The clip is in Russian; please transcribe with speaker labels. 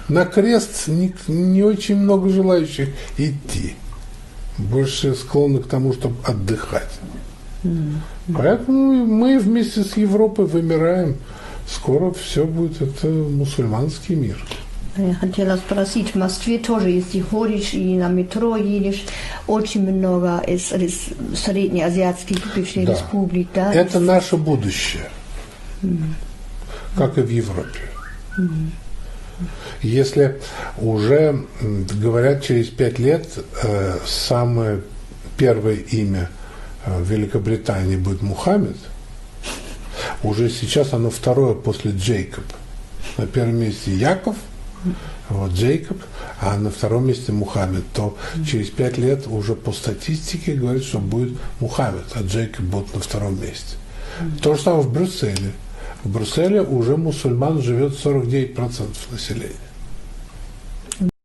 Speaker 1: На крест не очень много желающих идти. Больше склонны к тому, чтобы отдыхать. Поэтому мы вместе с Европой вымираем. Скоро все будет, это мусульманский мир.
Speaker 2: Я хотела спросить, в Москве тоже, если ходишь и на метро едешь, очень много из среднеазиатских бывших республик. Да?
Speaker 1: Это наше будущее, как и в Европе. Если уже, говорят, через 5 лет самое первое имя в Великобритании будет Мухаммед, уже сейчас оно второе после Джейкоб. На первом месте Яков, вот Джейкоб, а на втором месте Мухаммед, то через 5 лет уже по статистике говорят, что будет Мухаммед, а Джейкоб будет на втором месте. То же самое в Брюсселе. В Брюсселе уже мусульман живет 49% населения.